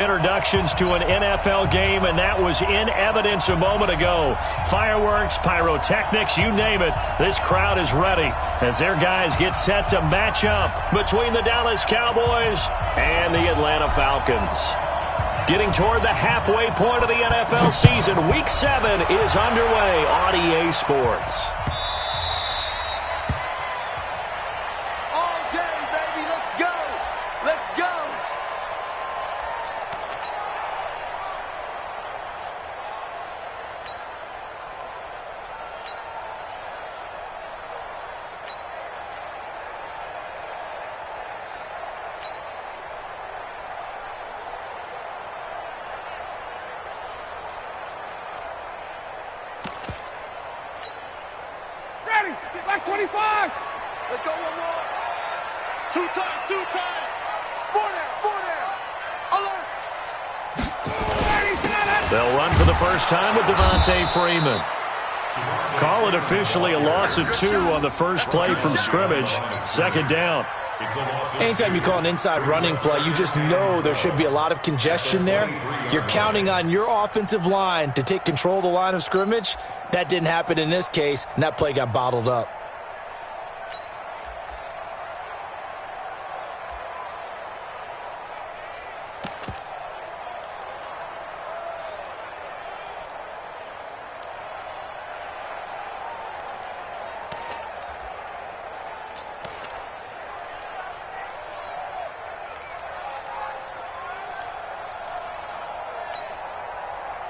Introductions to an NFL game, and that was in evidence a moment ago. Fireworks, pyrotechnics, you name it. This crowd is ready as their guys get set to match up between the Dallas Cowboys and the Atlanta Falcons. Getting toward the halfway point of the NFL season, Week 7 is underway on EA Sports. Like 25. Let's go one more. Two times. Four down. Alert. They'll run for the first time with Devontae Freeman. Call it officially a loss of 2 on the first play from scrimmage. Second down. Anytime you call an inside running play, you just know there should be a lot of congestion there. You're counting on your offensive line to take control of the line of scrimmage. That didn't happen in this case, and that play got bottled up.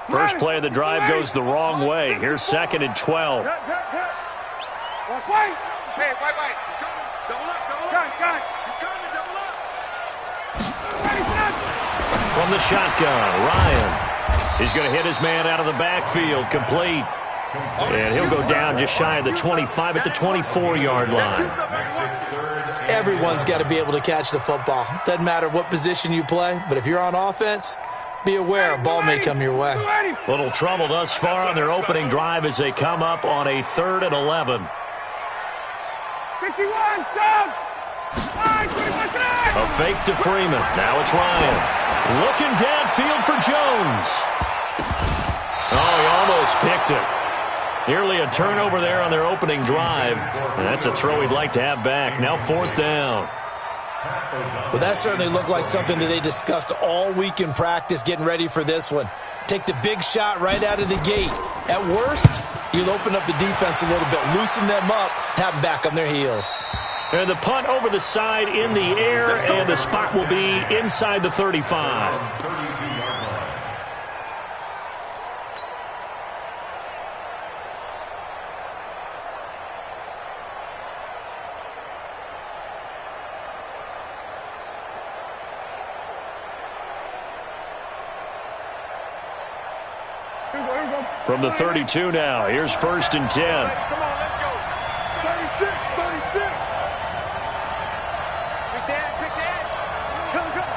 First play of the drive goes the wrong way. Here's 2nd and 12. Wait. Double up. Got it. Double up. From the shotgun, Ryan. He's going to hit his man out of the backfield, complete. And he'll go down just shy of the 25 at the 24-yard line. Everyone's got to be able to catch the football. Doesn't matter what position you play, but if you're on offense, be aware a ball may come your way. Little trouble thus far on their opening drive as they come up on a 3rd and 11. 51, Sam! A fake to Freeman. Now it's Ryan. Looking downfield for Jones. Oh, he almost picked it. Nearly a turnover there on their opening drive. And that's a throw he'd like to have back. Now 4th down. Well, that certainly looked like something that they discussed all week in practice getting ready for this one. Take the big shot right out of the gate. At worst, you'll open up the defense a little bit, loosen them up, have them back on their heels. And the punt over the side in the air, and the spot will be inside the 35. From the 32 now, here's 1st and 10. Come on, let's go. 36. Pick the edge. Come. Here we go.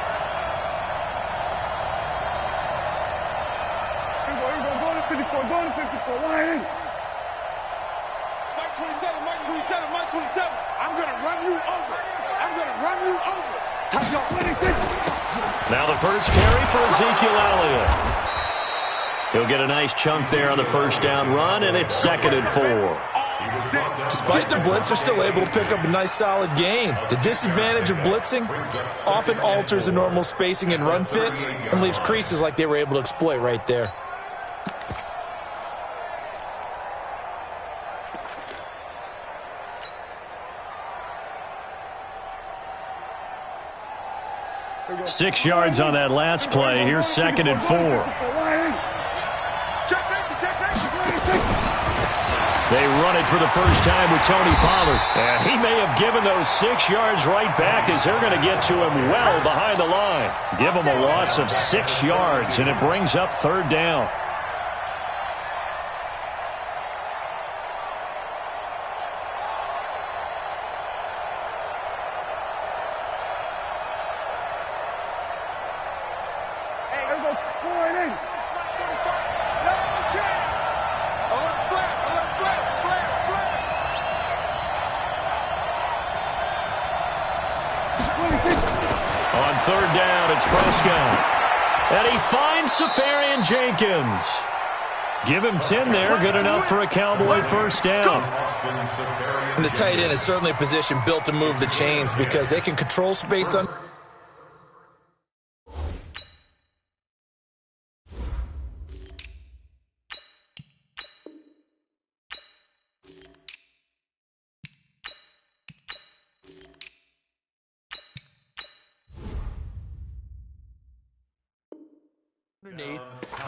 Going to 54. Line in. Mike 27. I'm going to run you over. Touchdown. 26. Now the first carry for Ezekiel Elliott. He'll get a nice chunk there on the first down run, and it's 2nd and 4. Despite the blitz, they're still able to pick up a nice, solid gain. The disadvantage of blitzing often alters the normal spacing and run fits and leaves creases like they were able to exploit right there. Six yards on that last play. Here's 2nd and 4. They run it for the first time with Tony Pollard. And he may have given those 6 yards right back as they're going to get to him well behind the line. Give him a loss of 6 yards, and it brings up 3rd down. On 3rd down, it's Prescott. And he finds Safarian Jenkins. Give him 10 there. Good enough for a Cowboy first down. And the tight end is certainly a position built to move the chains because they can control space on.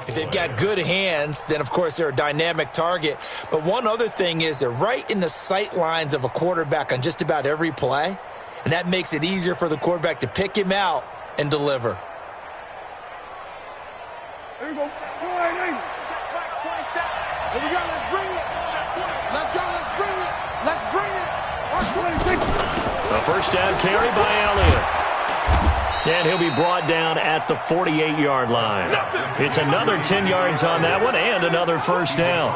If they've got good hands, then, of course, they're a dynamic target. But one other thing is they're right in the sight lines of a quarterback on just about every play, and that makes it easier for the quarterback to pick him out and deliver. There you go. Go ahead, Nate. Check back 27. Here we go. Let's bring it. Let's go. Let's bring it. Let's bring it. Watch 26. A first down carry by Elliott. And he'll be brought down at the 48-yard line. It's another 10 yards on that one and another first down.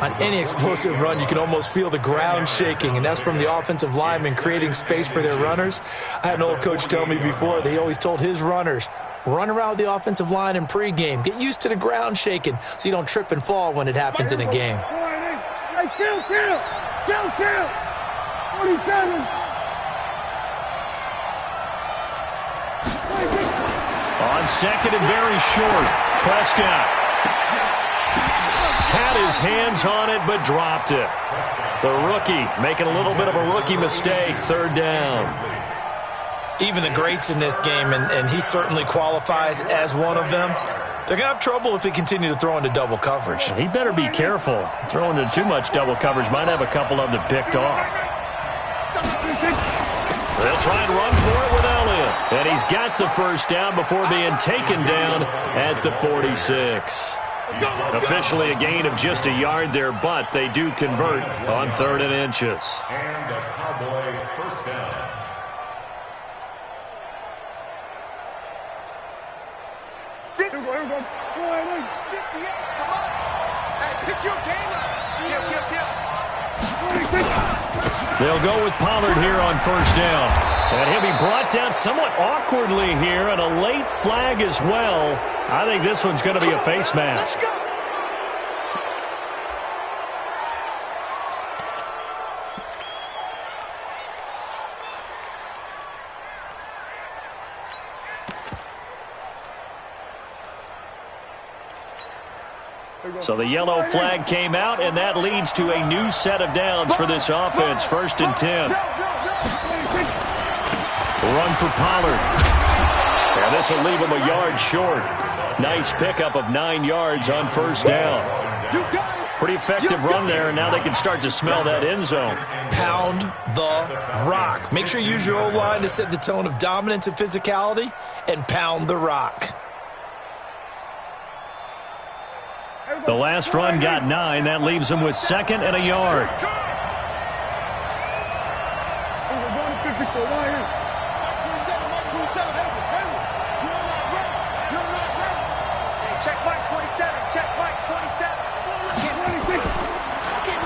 On any explosive run, you can almost feel the ground shaking, and that's from the offensive linemen creating space for their runners. I had an old coach tell me before, they always told his runners, run around the offensive line in pregame. Get used to the ground shaking so you don't trip and fall when it happens in a game. Hey, kill. 47. On second and very short, Prescott had his hands on it but dropped it. The rookie making a little bit of a rookie mistake, third down. Even the greats in this game, and he certainly qualifies as one of them, they're going to have trouble if they continue to throw into double coverage. He better be careful. Throwing into too much double coverage might have a couple of them picked off. They'll try and run for it with Elliott. And he's got the first down before being taken down at the 46. Officially a gain of just a yard there, but they do convert on 3rd and inches. And a Cowboy first down. Here we go. Go ahead, 58. Come on. Hey, pick your game up. They'll go with Pollard here on first down. And he'll be brought down somewhat awkwardly here, and a late flag as well. I think this one's going to be a face mask. Let's go. So the yellow flag came out, and that leads to a new set of downs for this offense. 1st and 10. Run for Pollard. And this will leave him a yard short. Nice pickup of 9 yards on first down. Pretty effective run there, and now they can start to smell that end zone. Pound the rock. Make sure you use your O-line to set the tone of dominance and physicality, and pound the rock. The last run got 9. That leaves him with 2nd and a yard.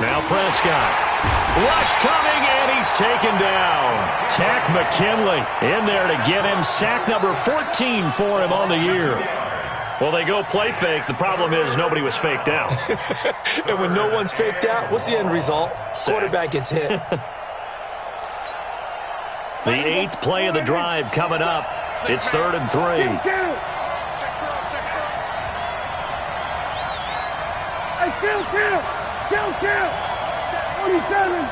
Now Prescott. Rush coming, and he's taken down. Takk McKinley in there to get him. Sack number 14 for him on the year. Well, they go play fake. The problem is nobody was faked out. And when no one's faked out, what's the end result? Quarterback gets hit. The 8th play of the drive coming up. It's 3rd and 3. Kill. 47.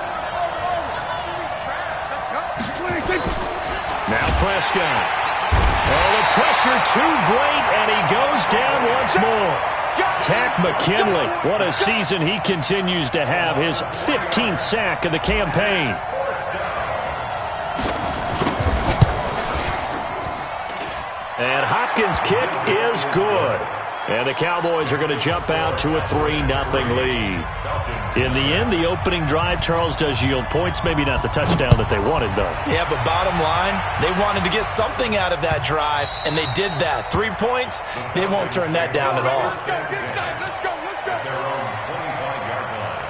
Now Prescott. Oh, the pressure too great, and he goes down once more. Takk McKinley, what a season he continues to have. His 15th sack of the campaign. And Hopkins' kick is good. And the Cowboys are going to jump out to a 3-0 lead. In the end, the opening drive, Charles, does yield points. Maybe not the touchdown that they wanted, though. Yeah, but bottom line, they wanted to get something out of that drive, and they did that. 3 points, they won't turn that down at all. Let's go. Their own 25-yard line.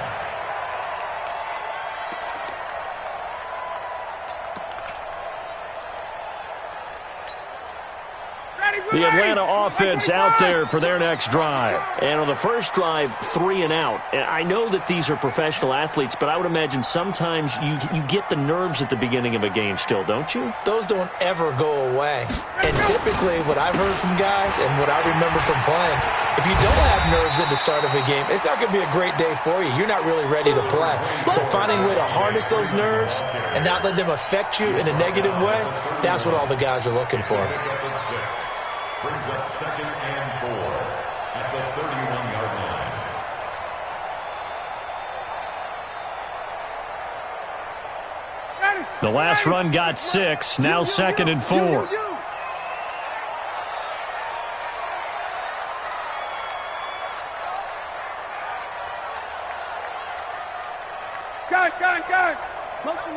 Ready, The Atlanta offense out there for their next drive. And on the first drive, 3 and out. And I know that these are professional athletes, but I would imagine sometimes you get the nerves at the beginning of a game still, don't you? Those don't ever go away. And typically what I've heard from guys and what I remember from playing, if you don't have nerves at the start of a game, it's not going to be a great day for you. You're not really ready to play. So finding a way to harness those nerves and not let them affect you in a negative way, that's what all the guys are looking for. Brings up 2nd and 4 at the 31-yard line. The last run got 6, now 2nd and 4. Gun. Motion.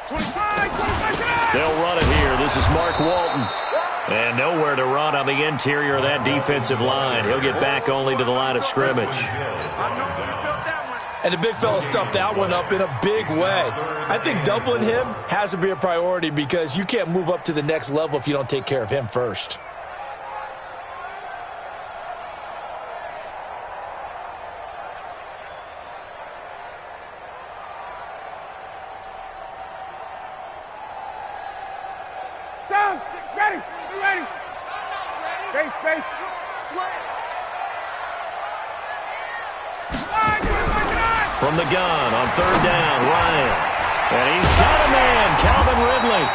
25. They'll run it here. This is Mark Walton. And nowhere to run on the interior of that defensive line. He'll get back only to the line of scrimmage. And the big fella stuffed that one up in a big way. I think doubling him has to be a priority because you can't move up to the next level if you don't take care of him first. Down. Ready. Base. Slant. From the gun on 3rd down, Ryan. And he's got a man, Calvin Ridley.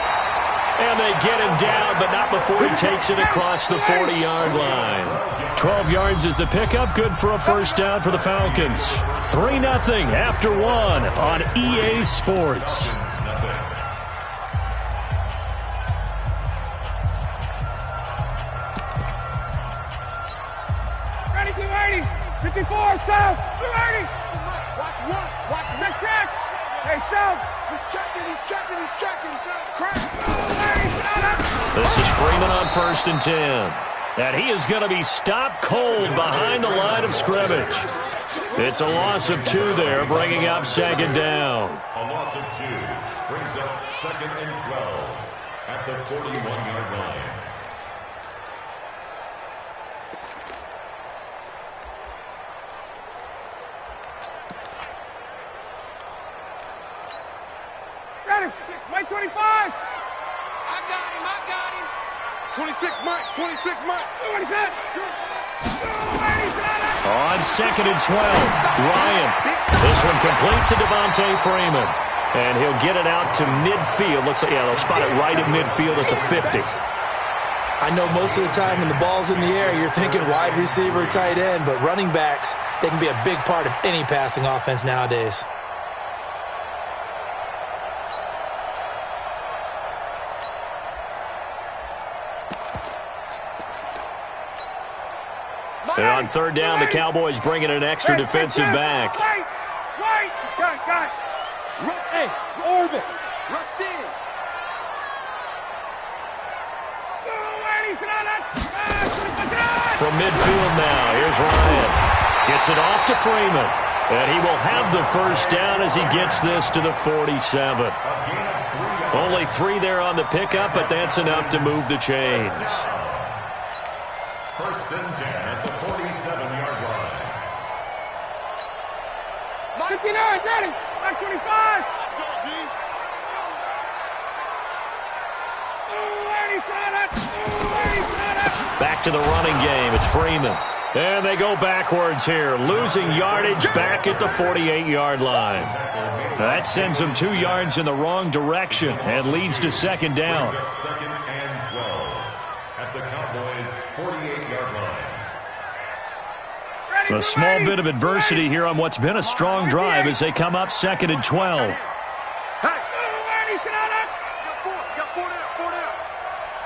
And they get him down, but not before he takes it across the 40-yard line. 12 yards is the pickup, good for a first down for the Falcons. 3-0 after 1 on EA Sports. Ready, 54, stop. 280. Watch me. Check. Hey, South. He's checking. Crack. This is Freeman on 1st and 10. And he is going to be stopped cold behind the line of scrimmage. It's a loss of 2 there, bringing up 2nd down. A loss of 2 brings up 2nd and 12 at the 41-yard line. Ready. Mike 25. I got him. 26 Mike. What is that? On 2nd and 12, Ryan. This one complete to Devontae Freeman. And he'll get it out to midfield. Looks like, they'll spot it right at midfield at the 50. I know most of the time when the ball's in the air, you're thinking wide receiver, tight end, but running backs, they can be a big part of any passing offense nowadays. And on 3rd down, the Cowboys bringing an extra defensive back. Wait. Got. Hey, orbit. Rush in. From midfield now, here's Ryan. Gets it off to Freeman. And he will have the first down as he gets this to the 47. Only 3 there on the pickup, but that's enough to move the chains. 1st and 10 at the 47-yard line. 59, ready. 25. Back to the running game. It's Freeman. And they go backwards here, losing yardage back at the 48-yard line. That sends them 2 yards in the wrong direction and leads to 2nd down. 2nd and 12 at the Cowboys' 48-yard line. A small bit of adversity here on what's been a strong drive as they come up 2nd and 12.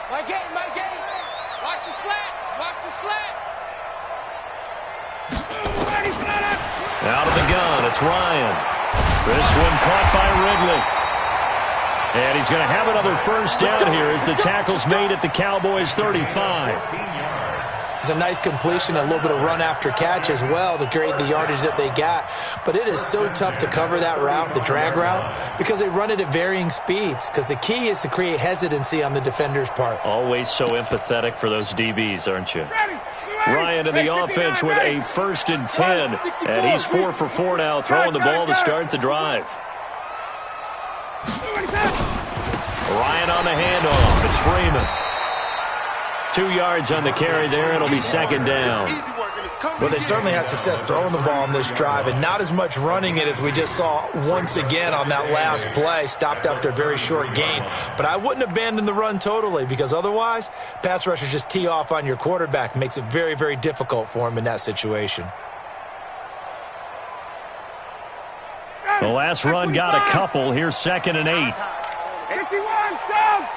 My game. Watch the slats. Out of the gun, it's Ryan. This one caught by Ridley. And he's going to have another first down here as the tackle's made at the Cowboys' 35. It's a nice completion, a little bit of run after catch as well to create the yardage that they got. But it is so tough to cover that route, the drag route, because they run it at varying speeds. Because the key is to create hesitancy on the defender's part. Always so empathetic for those DBs, aren't you? Ryan in the offense with a 1st and 10. And he's 4 for 4 now, throwing the ball to start the drive. Ryan on the handoff. It's Freeman. 2 yards on the carry there. It'll be 2nd down. Well, they certainly had success throwing the ball on this drive, and not as much running it as we just saw once again on that last play. Stopped after a very short gain. But I wouldn't abandon the run totally, because otherwise, pass rushers just tee off on your quarterback. Makes it very, very difficult for him in that situation. The last run got a couple. Here's 2nd and 8. 51, down.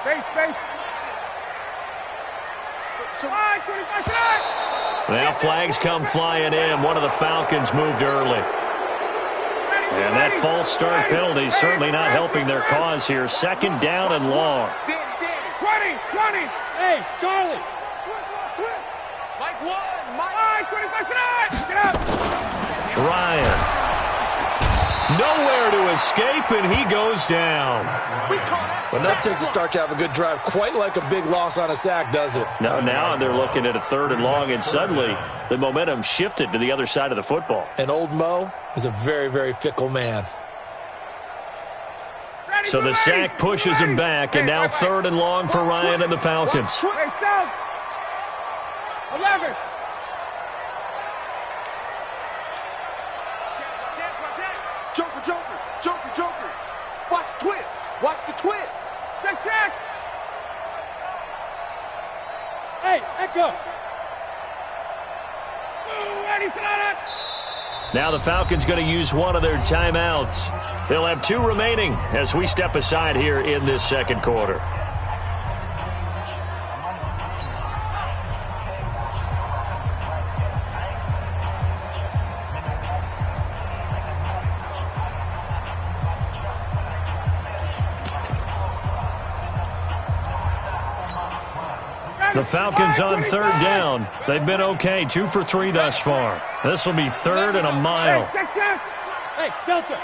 Space. Now flags come flying in. One of the Falcons moved early. And that false start penalty is certainly not helping their cause here. 2nd down and long. 20. Hey, Charlie. Mike 1. Mike 25. Get up. Ryan. Nowhere to escape, and he goes down. Well, enough takes to start to have a good drive. Quite like a big loss on a sack, does it? Now they're looking at a 3rd and long, and suddenly the momentum shifted to the other side of the football. And old Mo is a very, very fickle man. So the sack pushes him back, and now 3rd and long for Ryan and the Falcons. Hey, South. 11. Joker. Watch the twist. Check. Hey, Echo. Now the Falcons going to use one of their timeouts. They'll have 2 remaining as we step aside here in this 2nd quarter. The Falcons on 3rd down. They've been okay, 2 for 3 thus far. This will be 3rd and a mile. Hey, Delta.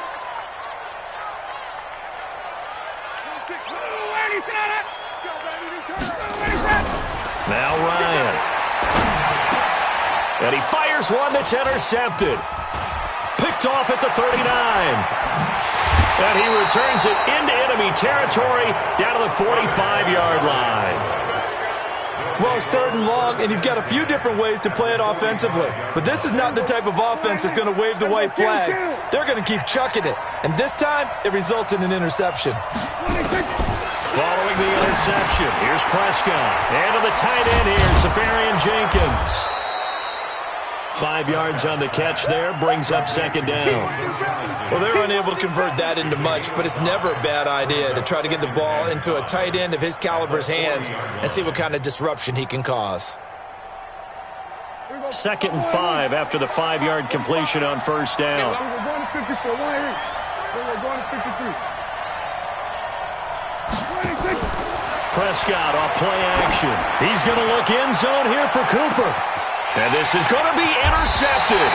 Now Ryan. And he fires one that's intercepted. Picked off at the 39. And he returns it into enemy territory down to the 45-yard line. Well, it's 3rd and long, and you've got a few different ways to play it offensively. But this is not the type of offense that's going to wave the white flag. They're going to keep chucking it. And this time, it results in an interception. Following the interception, here's Prescott. And to the tight end here, Safarian Jenkins. 5 yards on the catch there, brings up 2nd down. Well, they're unable to convert that into much, but it's never a bad idea to try to get the ball into a tight end of his caliber's hands and see what kind of disruption he can cause. 2nd and 5 after the 5-yard completion on 1st down. Prescott off play action. He's going to look end zone here for Cooper. And this is going to be intercepted.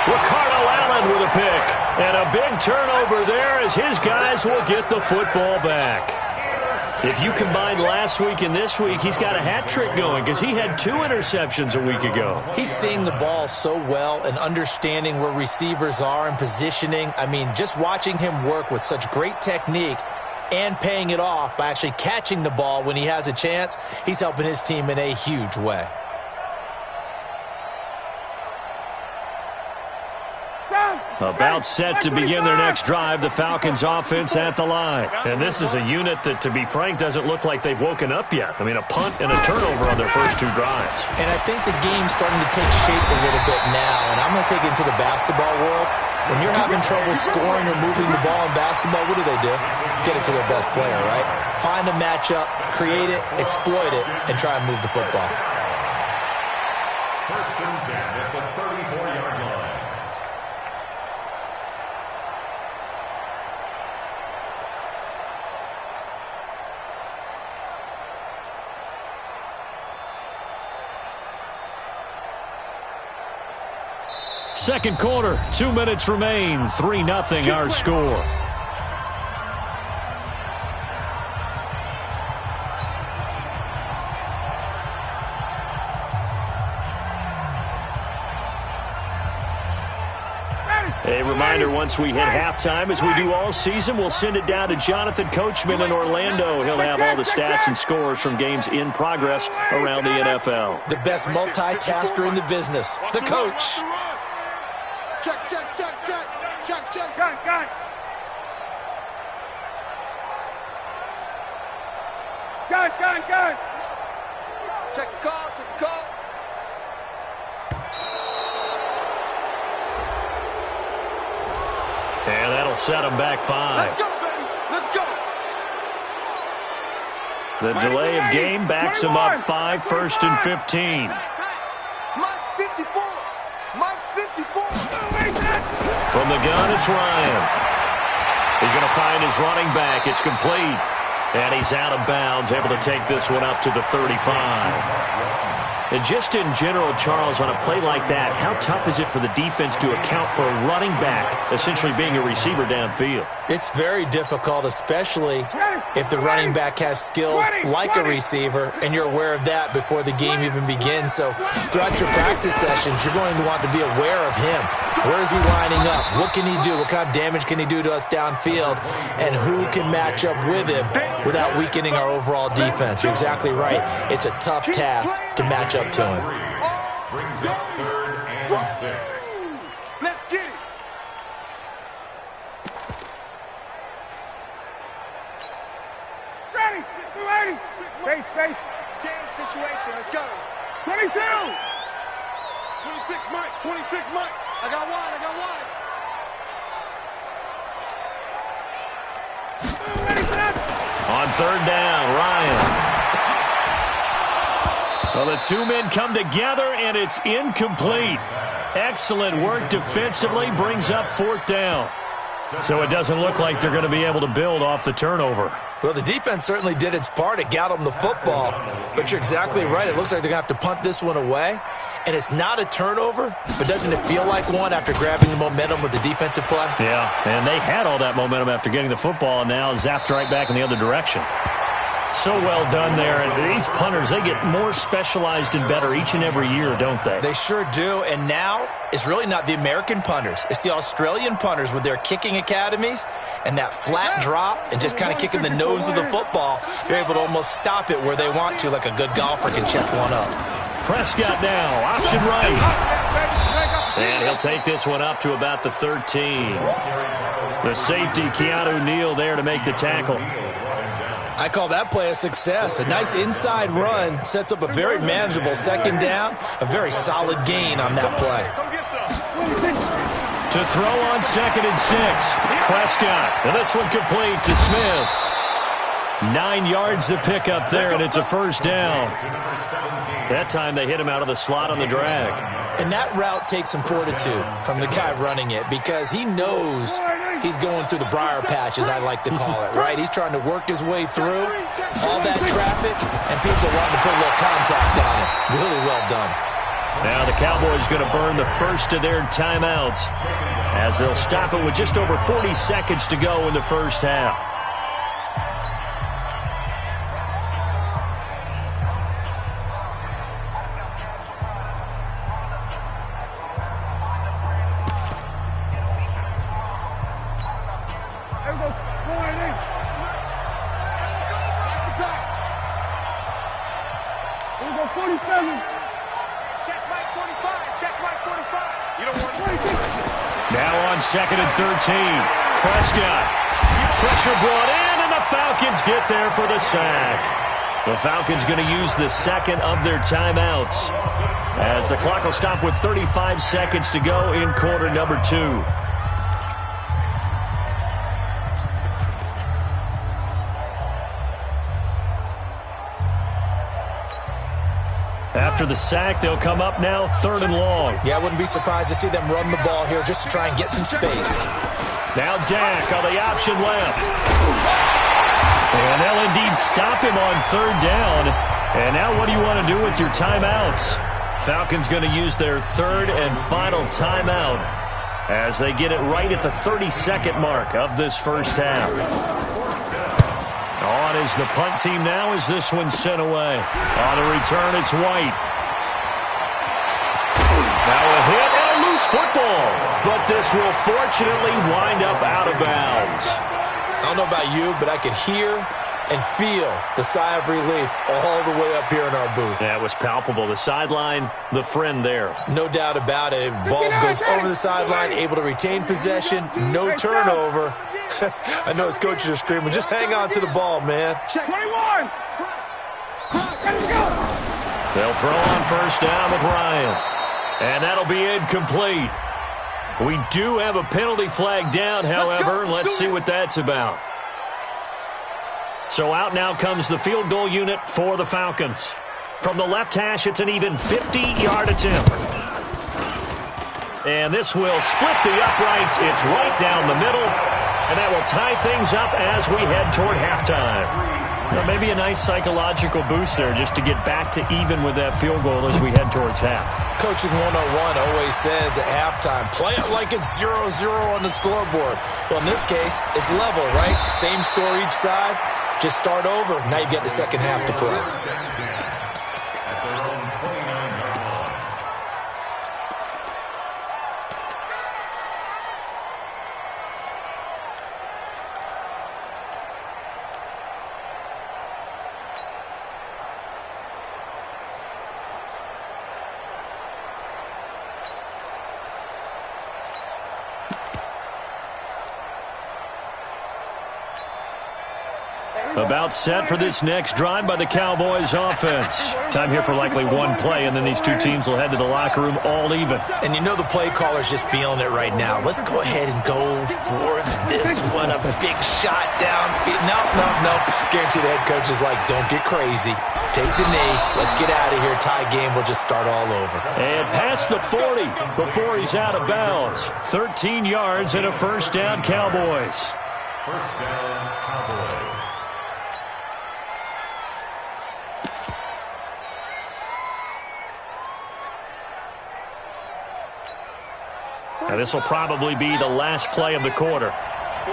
Ricardo Allen with a pick. And a big turnover there as his guys will get the football back. If you combine last week and this week, he's got a hat trick going because he had 2 interceptions a week ago. He's seeing the ball so well and understanding where receivers are and positioning. I mean, just watching him work with such great technique and paying it off by actually catching the ball when he has a chance, he's helping his team in a huge way. About set to begin their next drive, the Falcons offense at the line. And this is a unit that, to be frank, doesn't look like they've woken up yet. I mean, a punt and a turnover on their first 2 drives. And I think the game's starting to take shape a little bit now. And I'm going to take it into the basketball world. When you're having trouble scoring or moving the ball in basketball, what do? Get it to their best player, right? Find a matchup, create it, exploit it, and try and move the football. 1st and 10 at the 34-yard line. second quarter. 2 minutes remain. 3-0 our score. A reminder, once we hit halftime, as we do all season, we'll send it down to Jonathan Coachman in Orlando. He'll have all the stats and scores from games in progress around the NFL. The best multitasker in the business, the coach. Check, check, check, check. Check, check. Gun. Gun. Check the call, check the call. And that'll set them back 5. Let's go, baby. Let's go. The delay of game backs them up 5, 1st and 15. Mike's 54. Mike's 54. From the gun, it's Ryan. He's going to find his running back. It's complete. And he's out of bounds, able to take this one up to the 35. And just in general, Charles, on a play like that, how tough is it for the defense to account for a running back essentially being a receiver downfield? It's very difficult, especially if the running back has skills like a receiver, and you're aware of that before the game even begins. So throughout your practice sessions, you're going to want to be aware of him. Where is he lining up? What can he do? What kind of damage can he do to us downfield? And who can match up with him without weakening our overall defense? You're exactly right. It's a tough task to match up to him. Brings up 3rd and 6. Let's get it. Ready. 280. Space. Game situation. Let's go. 22. 26 Mike. 26 Mike. I got one. Ready for that. On 3rd down, Ryan. Well, the two men come together, and it's incomplete. Excellent work defensively, brings up 4th down. So it doesn't look like they're going to be able to build off the turnover. Well, the defense certainly did its part. It got them the football. But you're exactly right. It looks like they're going to have to punt this one away. And it's not a turnover, but doesn't it feel like one after grabbing the momentum with the defensive play? Yeah, and they had all that momentum after getting the football, and now zapped right back in the other direction. So well done there. And these punters, they get more specialized and better each and every year, don't they? They sure do. And now it's really not the American punters. It's the Australian punters with their kicking academies and that flat drop and just kind of kicking the nose of the football. They're able to almost stop it where they want to, like a good golfer can check one up. Prescott now, option right. And he'll take this one up to about the 13. The safety, Keanu Neal, there to make the tackle. I call that play a success. A nice inside run sets up a very manageable 2nd down, a very solid gain on that play. To throw on 2nd and 6, Prescott. And this one complete to Smith. 9 yards to pick up there, and it's a 1st down. That time they hit him out of the slot on the drag. And that route takes some fortitude from the guy running it because he knows he's going through the briar patch, as I like to call it, right? He's trying to work his way through all that traffic, and people wanting to put a little contact on it. Really well done. Now the Cowboys going to burn the first of their timeouts as they'll stop it with just over 40 seconds to go in the first half. Now on 2nd and 13, Prescott. Pressure brought in, and the Falcons get there for the sack. The Falcons going to use the 2nd of their timeouts as the clock will stop with 35 seconds to go in quarter number 2. After the sack, they'll come up now 3rd and long. Yeah, I wouldn't be surprised to see them run the ball here just to try and get some space. Now Dak on the option left. And they'll indeed stop him on 3rd down. And now what do you want to do with your timeouts? Falcons going to use their third and final timeout as they get it right at the 32nd mark of this first half. On is the punt team now as this one's sent away. On the return, it's White. Now a hit and a loose football. But this will fortunately wind up out of bounds. I don't know about you, but I could hear and feel the sigh of relief all the way up here in our booth. That was palpable. The sideline, the friend there. No doubt about it. Ball goes over the sideline, able to retain possession, no turnover. I know his coaches are screaming, just hang on to the ball, man. Check 21. They'll throw on first down with Ryan. And that'll be incomplete. We do have a penalty flag down, however. Let's see what that's about. So out now comes the field goal unit for the Falcons. From the left hash, it's an even 50-yard attempt. And this will split the uprights. It's right down the middle. And that will tie things up as we head toward halftime. Now, maybe a nice psychological boost there just to get back to even with that field goal as we head towards half. Coaching 101 always says at halftime, play it like it's 0-0 on the scoreboard. Well, in this case, it's level, right? Same score each side. Just start over. Now you get the second half to play. About set for this next drive by the Cowboys offense. Time here for likely one play, and then these two teams will head to the locker room all even. And you know the play caller's just feeling it right now. Let's go ahead and go for this one. A big shot down. No. Guarantee the head coach is like, don't get crazy. Take the knee. Let's get out of here. Tie game. We'll just start all over. And past the 40 before he's out of bounds. 13 yards and a first down, Cowboys. First down, Cowboys. Now this will probably be the last play of the quarter. Watch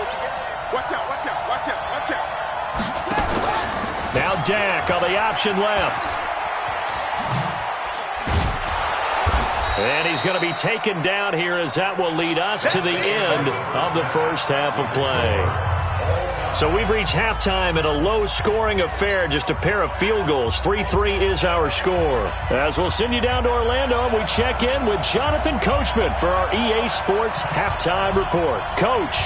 out, watch out, watch out, watch out. Now Dak on the option left. And he's going to be taken down here as that will lead us to the end of the first half of play. So we've reached halftime in a low-scoring affair, just a pair of field goals. 3-3 is our score. As we'll send you down to Orlando, and we check in with Jonathan Coachman for our EA Sports Halftime Report. Coach.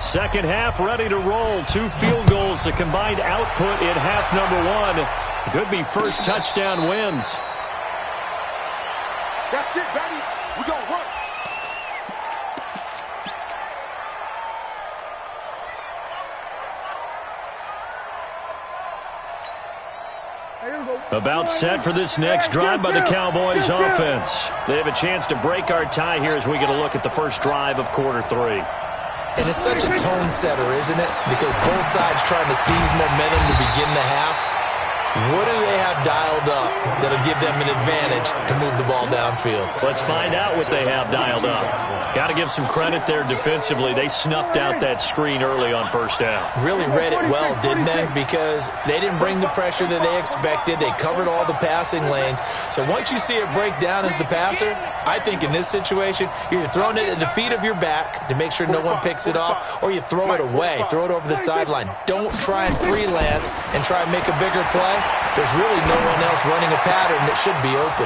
Second half ready to roll. 2 field goals, the combined output in half number 1. Could be first touchdown wins. That's it, baby. We're going to work. About set for this next drive by the Cowboys offense. They have a chance to break our tie here as we get a look at the first drive of quarter 3. And it's such a tone setter, isn't it? Because both sides trying to seize momentum to begin the half. What do they have dialed up that'll give them an advantage to move the ball downfield? Let's find out what they have dialed up. Got to give some credit there defensively. They snuffed out that screen early on first down. Really read it well, didn't they? Because they didn't bring the pressure that they expected. They covered all the passing lanes. So once you see it break down as the passer, I think in this situation, you're either throwing it at the feet of your back to make sure no one picks it off, or you throw it away, throw it over the sideline. Don't try and freelance and try and make a bigger play. There's really no one else running a pattern that should be open.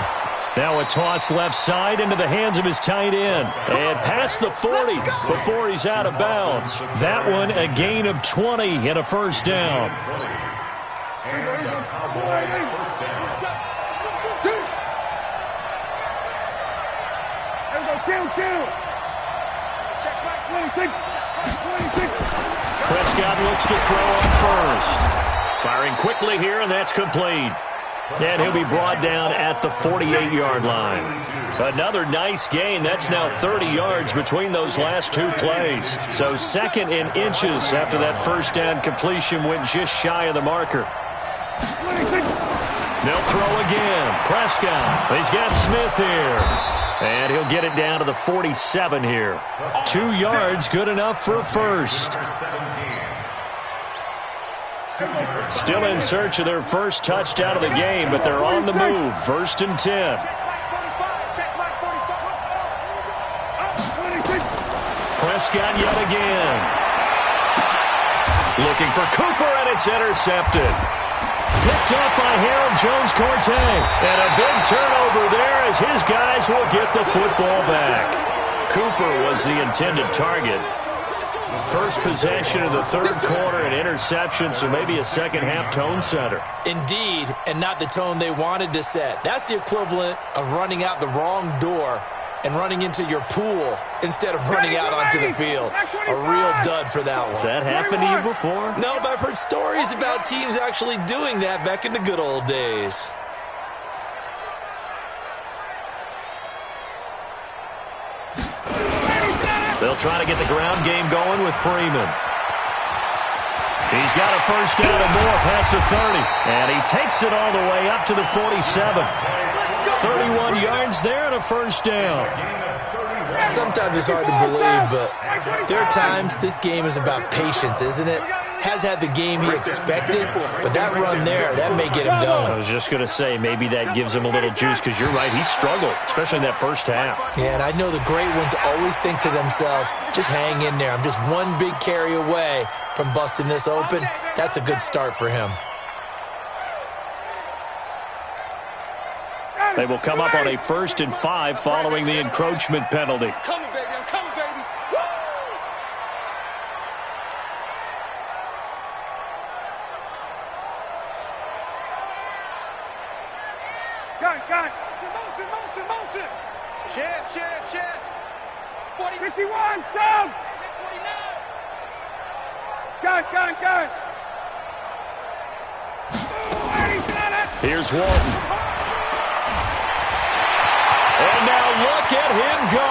Now a toss left side into the hands of his tight end. And past the 40 before he's out of bounds. That one a gain of 20 and a first down. And a Cowboy first down. There we go, kill. Check back 26. Prescott looks to throw on first. Firing quickly here, and that's complete. And he'll be brought down at the 48-yard line. Another nice gain. That's now 30 yards between those last 2 plays. So second in inches after that first down completion went just shy of the marker. 26. They'll throw again. Prescott. He's got Smith here. And he'll get it down to the 47 here. 2 yards, good enough for a first. Still in search of their first touchdown of the game, but they're on the move. 1st and 10. Prescott yet again. Looking for Cooper, and it's intercepted. Picked up by Harold Jones-Corte. And a big turnover there as his guys will get the football back. Cooper was the intended target. First possession of the 3rd quarter, an interception, so maybe a second-half tone setter. Indeed, and not the tone they wanted to set. That's the equivalent of running out the wrong door and running into your pool instead of running out onto the field. A real dud for that one. Has that happened to you before? No, but I've heard stories about teams actually doing that back in the good old days. They'll try to get the ground game going with Freeman. He's got a first down and more past the 30. And he takes it all the way up to the 47. 31 yards there and a first down. Sometimes it's hard to believe, but there are times this game is about patience, isn't it? Has had the game he expected, but that run there, that may get him going. I was just going to say, maybe that gives him a little juice, because you're right, he struggled, especially in that first half. Yeah, and I know the great ones always think to themselves, just hang in there. I'm just one big carry away from busting this open. That's a good start for him. They will come up on a 1st and 5 following the encroachment penalty. I'm coming, baby. I'm coming, baby. Woo! Gun. Motion. Chef. 51, down. 49. Gun. Here's Walton. And now look at him go.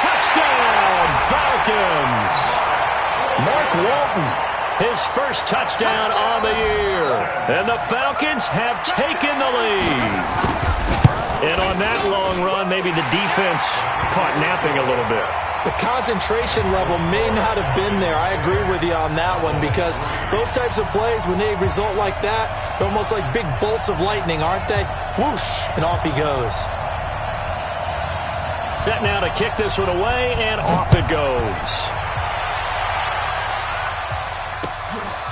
Touchdown, Falcons. Mark Walton, his first touchdown on the year. And the Falcons have taken the lead. And on that long run, maybe the defense caught napping a little bit. The concentration level may not have been there. I agree with you on that one, because those types of plays, when they result like that, they're almost like big bolts of lightning, aren't they? Whoosh, and off he goes. Set now to kick this one away, and off it goes.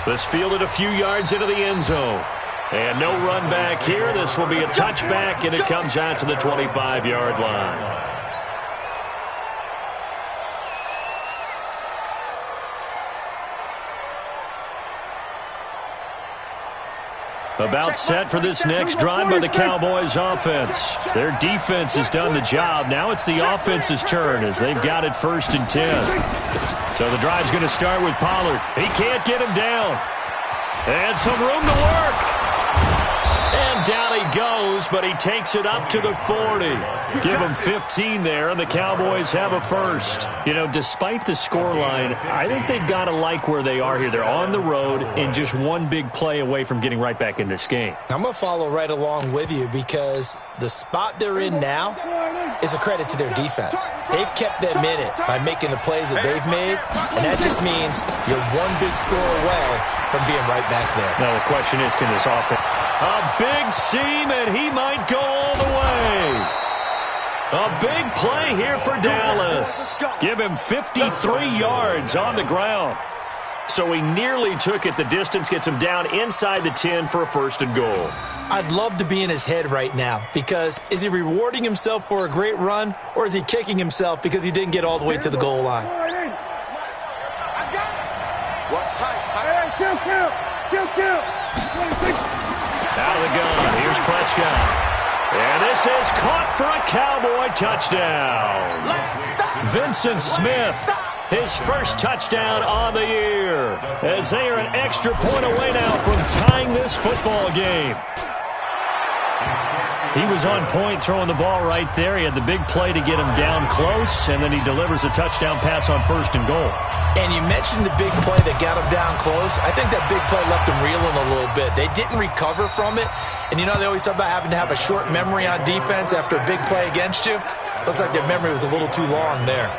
This fielded a few yards into the end zone. And no run back here. This will be a touchback, and it comes out to the 25-yard line. About set for this next drive by the Cowboys offense. Their defense has done the job. Now it's the offense's turn as they've got it 1st and 10. So the drive's going to start with Pollard. He can't get him down. And some room to work. And down he goes, but he takes it up to the 40. Give him 15 there, and the Cowboys have a first. You know, despite the scoreline, I think they've got to like where they are here. They're on the road and just one big play away from getting right back in this game. I'm going to follow right along with you, because the spot they're in now is a credit to their defense. They've kept them in it by making the plays that they've made, and that just means you're one big score away from being right back there. Now the question is, can this offense... A big seam, and he might go all the way. A big play here for Dallas. Give him 53 yards on the ground. So he nearly took it the distance, gets him down inside the 10 for a 1st and goal. I'd love to be in his head right now, because is he rewarding himself for a great run, or is he kicking himself because he didn't get all the way to the goal line? What's tight? Kill. Out of the gun, here's Prescott. And this is caught for a Cowboy touchdown. Vincent Smith, his first touchdown on the year, as they are an extra point away now from tying this football game. He was on point throwing the ball right there. He had the big play to get him down close, and then he delivers a touchdown pass on 1st and goal. And you mentioned the big play that got him down close. I think that big play left him reeling a little bit. They didn't recover from it. And you know, they always talk about having to have a short memory on defense after a big play against you. Looks like their memory was a little too long there.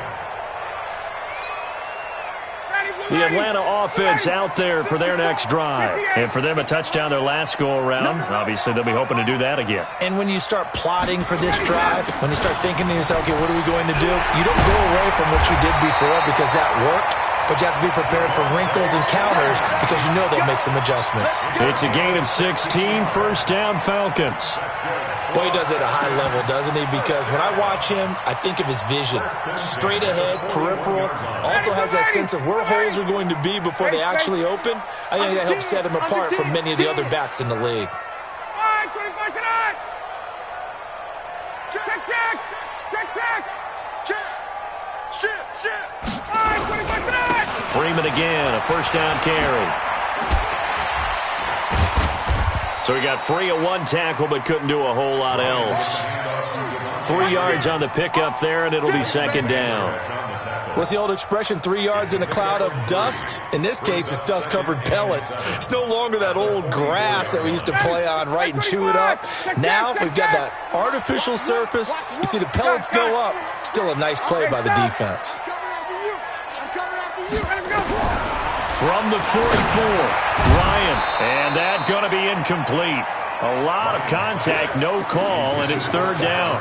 The Atlanta offense out there for their next drive. And for them, a touchdown their last go-around. Obviously, they'll be hoping to do that again. And when you start plotting for this drive, when you start thinking to yourself, okay, what are we going to do? You don't go away from what you did before because that worked. But you have to be prepared for wrinkles and counters because you know they'll make some adjustments. It's a gain of 16, 1st down Falcons. Boy, he does it at a high level, doesn't he? Because when I watch him, I think of his vision. Straight ahead, peripheral. Also has that sense of where holes are going to be before they actually open. I think that helps set him apart from many of the other backs in the league. Freeman again, a 1st down carry. So he got free of one tackle, but couldn't do a whole lot else. 3 yards on the pickup there, and it'll be 2nd down. What's the old expression, 3 yards in a cloud of dust? In this case, it's dust-covered pellets. It's no longer that old grass that we used to play on, right, and chew it up. Now we've got that artificial surface. You see the pellets go up. Still a nice play by the defense. From the 44, Ryan, and that going to be incomplete. A lot of contact, no call, and it's 3rd down.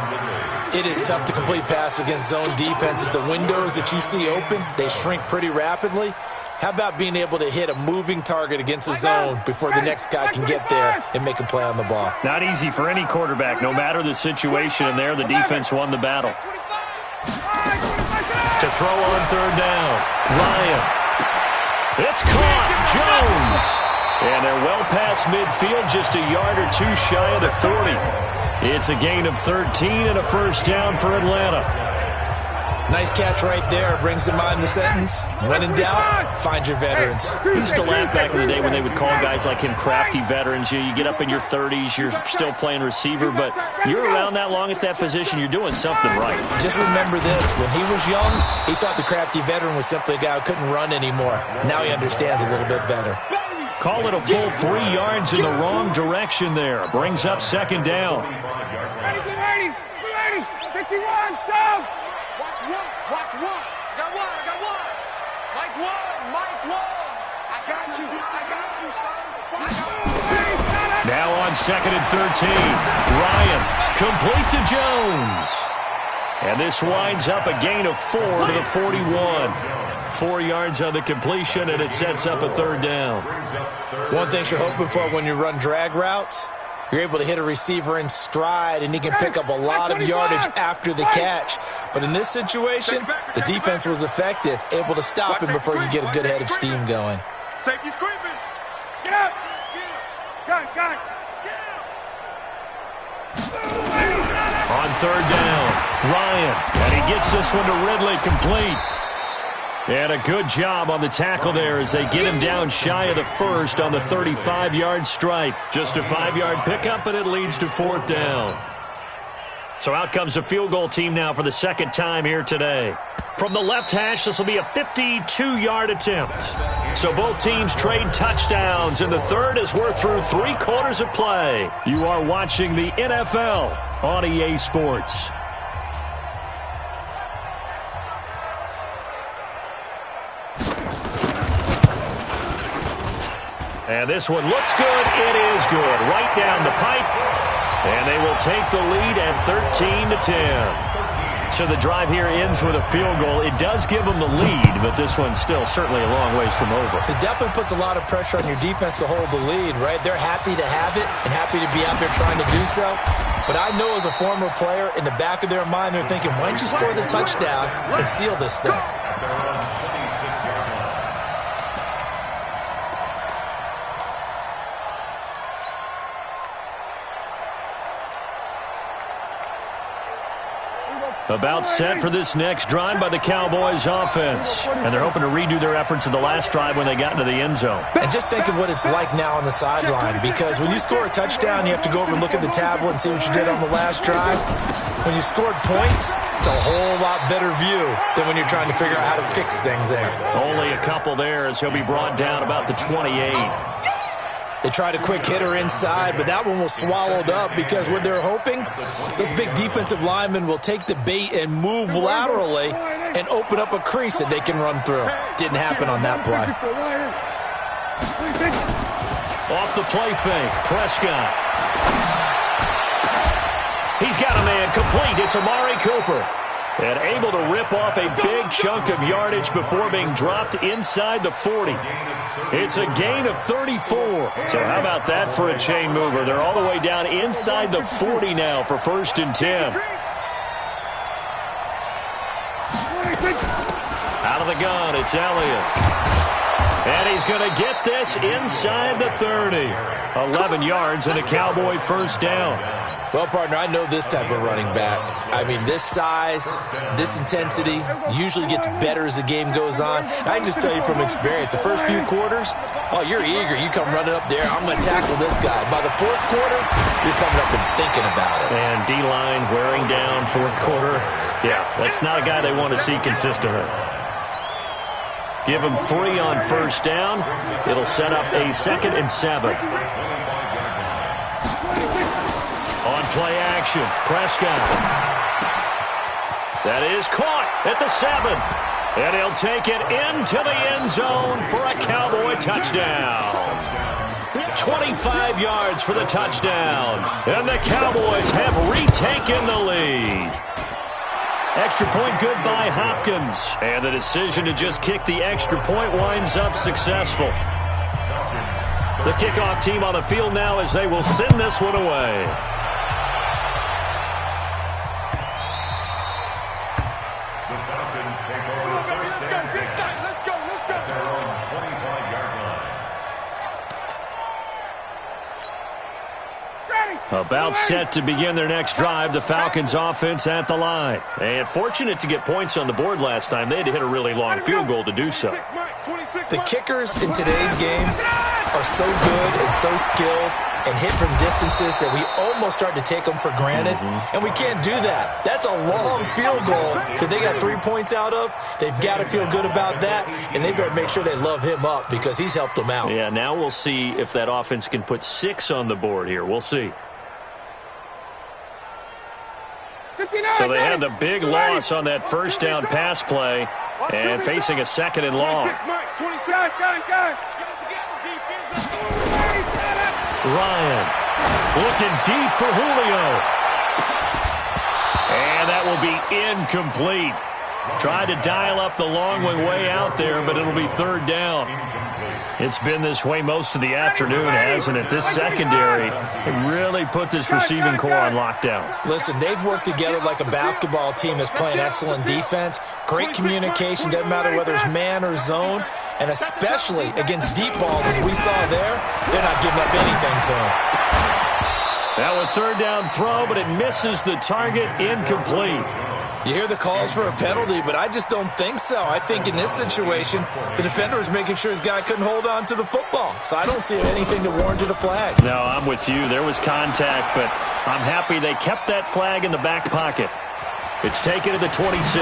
It is tough to complete pass against zone defenses. The windows that you see open, they shrink pretty rapidly. How about being able to hit a moving target against a zone before the next guy can get there and make a play on the ball? Not easy for any quarterback, no matter the situation, and there the defense won the battle. To throw on 3rd down, Ryan. It's caught, Jones. And they're well past midfield, just a yard or two shy of the 40. It's a gain of 13 and a 1st down for Atlanta. Nice catch right there. Brings to mind the sentence, when in doubt, find your veterans. We used to laugh back in the day when they would call guys like him crafty veterans. You get up in your 30s, you're still playing receiver, but you're around that long at that position, you're doing something right. Just remember this, when he was young, he thought the crafty veteran was simply a guy who couldn't run anymore. Now he understands a little bit better. Call it a full 3 yards in the wrong direction there. Brings up 2nd down. 51, Tom! Watch one. I got one. Mike one. I got you, son. Now on 2nd and 13. Ryan, complete to Jones. And this winds up a gain of 4 to the 41. 4 yards on the completion, and it sets up a 3rd down. One thing you're hoping for when you run drag routes, you're able to hit a receiver in stride, and he can pick up a lot of yardage after the catch. But in this situation, the defense was effective, able to stop him before you get a good head of steam going. Safety's creeping. Get up! Gun! On 3rd down, Ryan, and he gets this one to Ridley, complete. And a good job on the tackle there as they get him down shy of the 1st on the 35-yard stripe. Just a 5-yard pickup, and it leads to 4th down. So out comes the field goal team now for the 2nd time here today. From the left hash, this will be a 52-yard attempt. So both teams trade touchdowns, and the 3rd as we're through 3 quarters of play. You are watching the NFL on EA Sports. And this one looks good. It is good. Right down the pipe. And they will take the lead at 13-10. So the drive here ends with a field goal. It does give them the lead, but this one's still certainly a long ways from over. It definitely puts a lot of pressure on your defense to hold the lead, right? They're happy to have it and happy to be out there trying to do so. But I know as a former player, in the back of their mind, they're thinking, why don't you score the touchdown and seal this thing? About set for this next drive by the Cowboys offense. And they're hoping to redo their efforts in the last drive when they got into the end zone. And just think of what it's like now on the sideline, because when you score a touchdown, you have to go over and look at the tablet and see what you did on the last drive. When you scored points, it's a whole lot better view than when you're trying to figure out how to fix things there. Only a couple there as he'll be brought down about the 28. They tried a quick hitter inside, but that one was swallowed up because what they're hoping, those big defensive linemen will take the bait and move laterally and open up a crease that they can run through. Didn't happen on that play. Off the play fake, Prescott. He's got a man complete. It's Amari Cooper. And able to rip off a big chunk of yardage before being dropped inside the 40. It's a gain of 34. So how about that for a chain mover? They're all the way down inside the 40 now for 1st and 10. Out of the gun, it's Elliott. And he's going to get this inside the 30. 11 yards and a Cowboy first down. Well, partner, I know this type of running back. I mean, this size, this intensity usually gets better as the game goes on. I can just tell you from experience, the first few quarters, oh, you're eager. You come running up there, I'm going to tackle this guy. By the 4th quarter, you're coming up and thinking about it. And D-line wearing down 4th quarter. Yeah, that's not a guy they want to see consistently. Give him 3 on first down. It'll set up a 2nd and 7. On play action, Prescott. That is caught at the 7. And he'll take it into the end zone for a Cowboy touchdown. 25 yards for the touchdown. And the Cowboys have retaken the lead. Extra point good by Hopkins. And the decision to just kick the extra point winds up successful. The kickoff team on the field now as they will send this one away. About set to begin their next drive, the Falcons offense at the line. And fortunate to get points on the board last time. They had to hit a really long field goal to do so. The kickers in today's game are so good and so skilled and hit from distances that we almost start to take them for granted. And we can't do that. That's a long field goal that they got 3 points out of. They've got to feel good about that, and they better make sure they love him up because he's helped them out. Yeah, now we'll see if that offense can put 6 on the board here. We'll see. So they had the big loss on that first down pass play and facing a 2nd and long. Ryan looking deep for Julio. And that will be incomplete. Tried to dial up the long one way out there, but it'll be 3rd down. It's been this way most of the afternoon, hasn't it? This secondary really put this receiving core on lockdown. Listen, they've worked together like a basketball team that's playing excellent defense. Great communication, doesn't matter whether it's man or zone. And especially against deep balls, as we saw there, they're not giving up anything to them. That was 3rd down throw, but it misses the target, incomplete. You hear the calls for a penalty, but I just don't think so. I think in this situation, the defender was making sure his guy couldn't hold on to the football. So I don't see anything to warrant a flag. No, I'm with you. There was contact, but I'm happy they kept that flag in the back pocket. It's taken to the 26.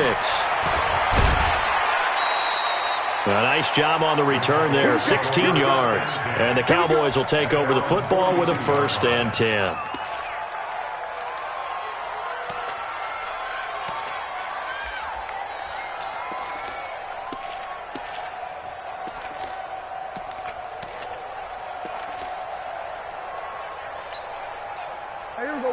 A nice job on the return there, 16 yards. And the Cowboys will take over the football with a 1st and 10.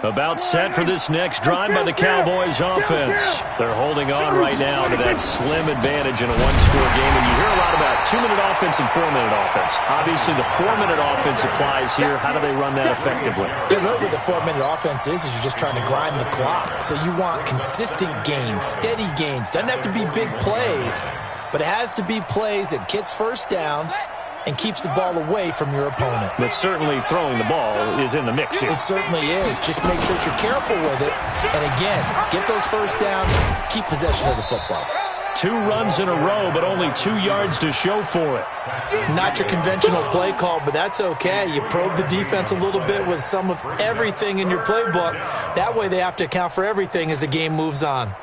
About set for this next drive by the Cowboys offense. They're holding on right now to that slim advantage in a one-score game. And you hear a lot about 2-minute offense and 4-minute offense. Obviously, the 4-minute offense applies here. How do they run that effectively? Yeah, really what the 4-minute offense is you're just trying to grind the clock. So you want consistent gains, steady gains. Doesn't have to be big plays, but it has to be plays that gets first downs and keeps the ball away from your opponent. But certainly throwing the ball is in the mix here. It certainly is. Just make sure that you're careful with it. And again, get those first downs, keep possession of the football. 2 runs in a row, but only 2 yards to show for it. Not your conventional play call, but that's okay. You probe the defense a little bit with some of everything in your playbook. That way they have to account for everything as the game moves on.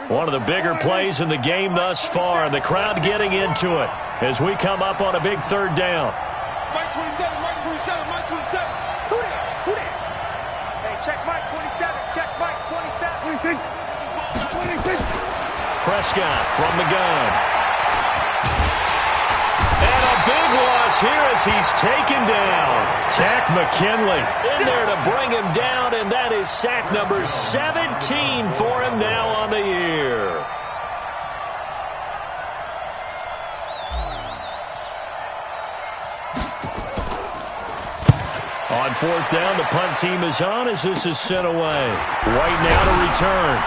One of the bigger plays in the game thus far, and the crowd getting into it as we come up on a big 3rd down. Mike 27, Mike 27, Mike 27. Who that? Who that? Hey, check Mike 27, check Mike 27. 26. Prescott from the gun. And a big loss here as he's taken down. Takk McKinley in there to bring him down, and that is sack number 17 for him now on the year. On 4th down, the punt team is on as this is sent away. White now to return.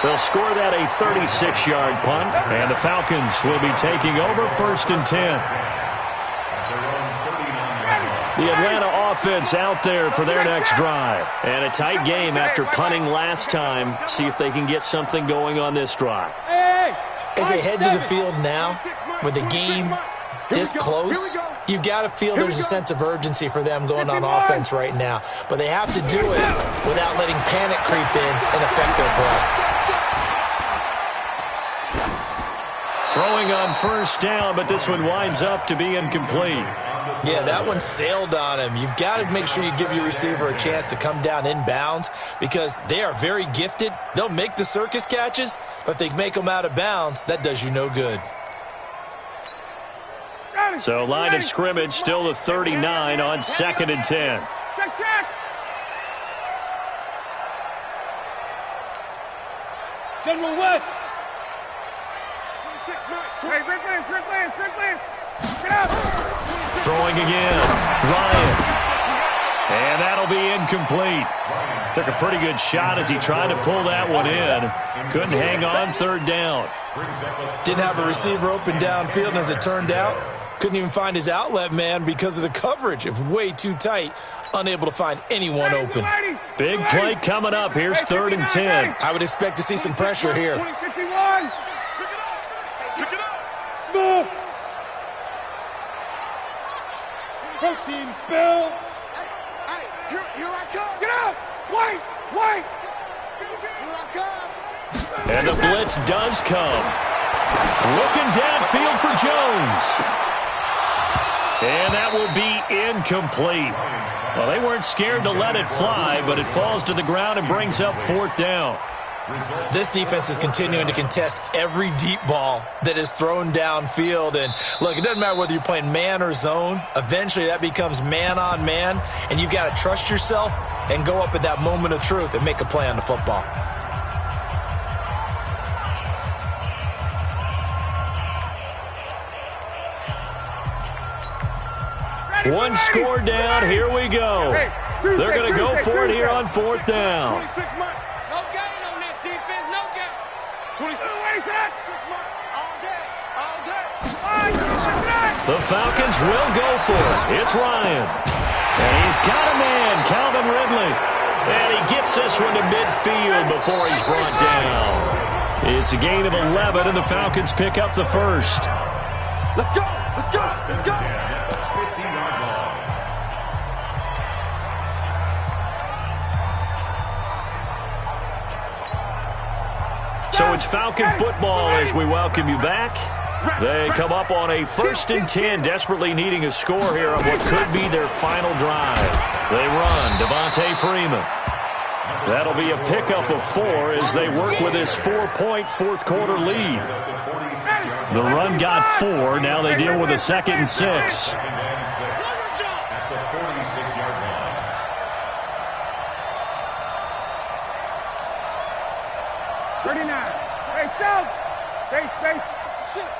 They'll score that a 36-yard punt, and the Falcons will be taking over 1st and 10. The Atlanta offense out there for their next drive. And a tight game after punting last time. See if they can get something going on this drive. As they head to the field now, with the game this close, you've got to feel there's a sense of urgency for them going on offense right now. But they have to do it without letting panic creep in and affect their play. Throwing on 1st down, but this one winds up to be incomplete. Yeah, that one sailed on him. You've got to make sure you give your receiver a chance to come down inbounds because they are very gifted. They'll make the circus catches, but if they make them out of bounds, that does you no good. So line of scrimmage still the 39 on 2nd and 10. Check, check. General West. 26, Mike. Hey, Rick Lance. Get up. Throwing again. Ryan. And that'll be incomplete. Took a pretty good shot as he tried to pull that one in. Couldn't hang on 3rd down. Didn't have a receiver open downfield, and as it turned out, couldn't even find his outlet man because of the coverage. It was way too tight, unable to find anyone open. Big play coming up. Here's 3rd and 10. I would expect to see some pressure here. 51. Pick it up. Smooth. Protein spill. Hey, here I come. Get up. White. Here I come. And the blitz does come. Looking downfield for Jones. And that will be incomplete. Well, they weren't scared to let it fly, but it falls to the ground and brings up 4th down. This defense is continuing to contest every deep ball that is thrown downfield. And look, it doesn't matter whether you're playing man or zone. Eventually that becomes man on man, and you've got to trust yourself and go up at that moment of truth and make a play on the football. One score down. Here we go. They're going to go for it here on 4th down. 26, Mike. No gain on this defense. No gain. 26, Where's that? Mike. All day. All day. The Falcons will go for it. It's Ryan. And he's got a man, Calvin Ridley. And he gets this one to midfield before he's brought down. It's a gain of 11, and the Falcons pick up the first. Let's go. Let's go. Let's go. So it's Falcon football as we welcome you back. They come up on a 1st and 10, desperately needing a score here on what could be their final drive. They run Devontae Freeman. That'll be a pickup of 4 as they work with this 4-point 4th quarter lead. The run got 4. Now they deal with a 2nd and 6. At the 46-yard line. Hey, South. Base. Shit.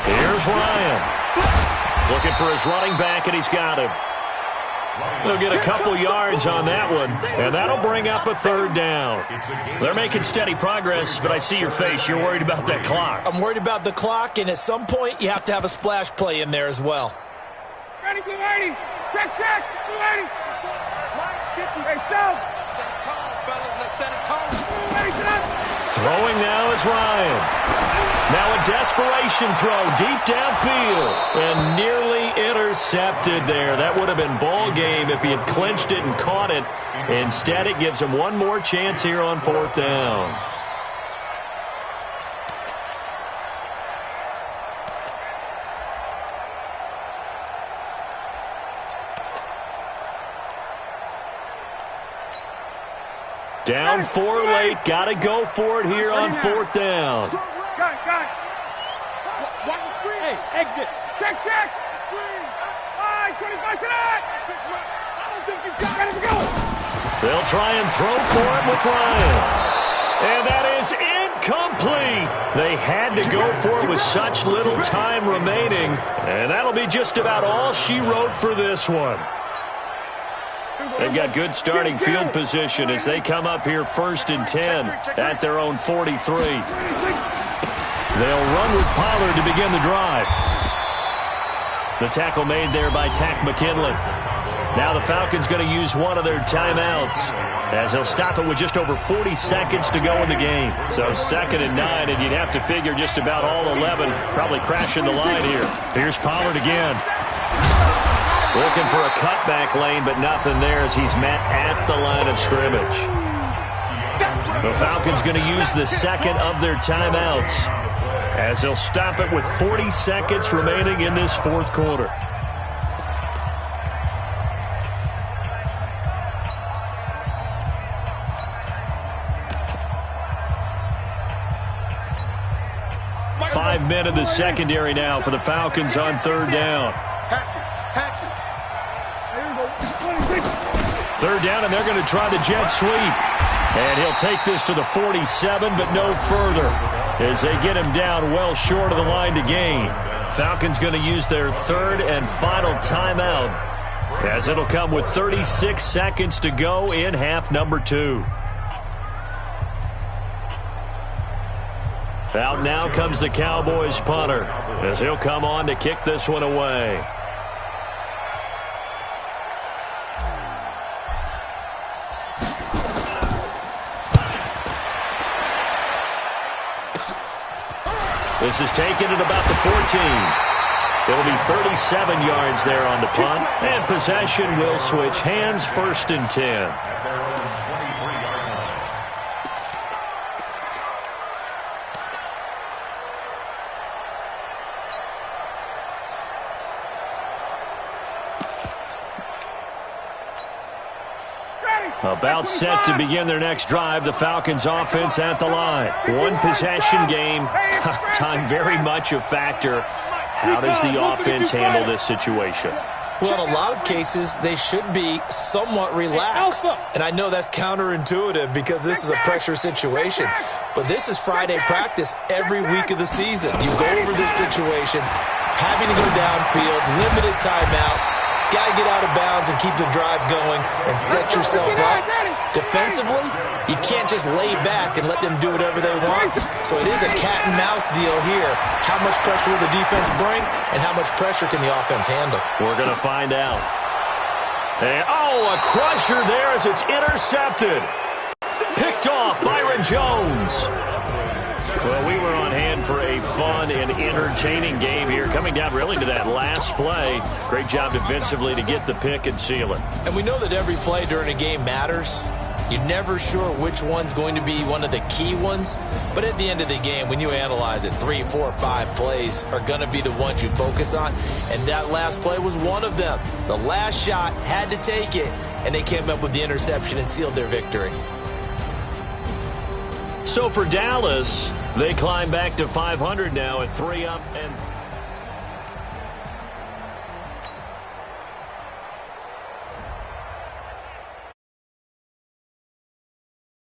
Here's Ryan. Looking for his running back, and he's got him. They'll get a couple yards on that one, and that'll bring up a third down. They're making steady progress, but I see your face. You're worried about that clock. I'm worried about the clock, and at some point, you have to have a splash play in there as well. Ready, blue 80. Check, blue 80. Hey, South. Set a tone, fellas. Let's set a tone. Blue 80, get up. Throwing now is Ryan. Now a desperation throw deep downfield and nearly intercepted there. That would have been ball game if he had clinched it and caught it. Instead, it gives him one more chance here on fourth down. Down 4 late. Got to go for it here on fourth down. Got it. Watch the screen. Hey, exit. Check. Screen. 25 to that. I don't think you got Ready to go. They'll try and throw for him with Ryan. And that is incomplete. They had to go for it with such little time remaining. And that'll be just about all she wrote for this one. They've got good starting field position as they come up here 1st and 10 at their own 43. They'll run with Pollard to begin the drive. The tackle made there by Takk McKinley. Now the Falcons going to use one of their timeouts as they'll stop it with just over 40 seconds to go in the game. So 2nd and 9, and you'd have to figure just about all 11 probably crashing the line here. Here's Pollard again. Looking for a cutback lane, but nothing there as he's met at the line of scrimmage. The Falcons going to use the 2nd of their timeouts as they'll stop it with 40 seconds remaining in this 4th quarter. Five men in the secondary now for the Falcons on 3rd down. Hatch it. 3rd down, and they're going to try the jet sweep. And he'll take this to the 47, but no further as they get him down well short of the line to gain. Falcons going to use their 3rd and final timeout as it'll come with 36 seconds to go in half number 2. Out now comes the Cowboys punter as he'll come on to kick this one away. This is taken at about the 14. It'll be 37 yards there on the punt, and possession will switch hands, 1st and 10. About set to begin their next drive, the Falcons offense at the line. One possession game. Time very much a factor. How does the offense handle this situation? Well, in a lot of cases, they should be somewhat relaxed. And I know that's counterintuitive because this is a pressure situation. But this is Friday practice every week of the season. You go over this situation, having to go downfield, limited timeouts. Got to get out of bounds and keep the drive going and set yourself up. Defensively, you can't just lay back and let them do whatever they want. So it is a cat and mouse deal here. How much pressure will the defense bring and how much pressure can the offense handle? We're going to find out. And, a crusher there as it's intercepted. Picked off Byron Jones. Well, we were on hand for a fun and entertaining game here, coming down really to that last play. Great job defensively to get the pick and seal it. And we know that every play during a game matters. You're never sure which one's going to be one of the key ones. But at the end of the game, when you analyze it, 3, 4, 5 plays are going to be the ones you focus on. And that last play was one of them. The last shot had to take it, and they came up with the interception and sealed their victory. So for Dallas, they climb back to 500 now at 3 up and